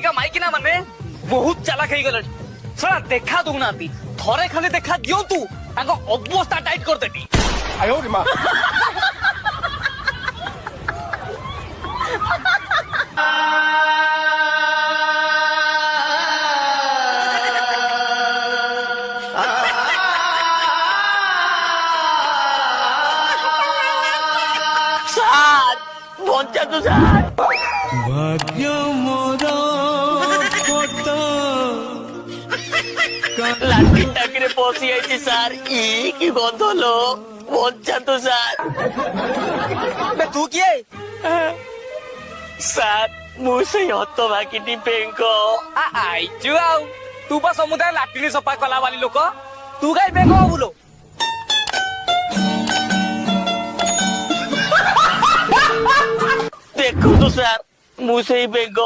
माइकिना माने बहुत चालाक हो गलनी साला देखा दूना थरे खाली देखा दियो तू अवस्था टाइट कर देती। पहुंचा तू भाग्य मोर लाठी टाकरे पहुंची आई सार की गंध लो पहुंचा तू तू किए सार मुझे हत भागी बेंक आईचु आउ तू बा समुदाय लाठी सफा कला वाली लोक तू कहीं बेंक बोलो देखो तो सर मुझे बेंक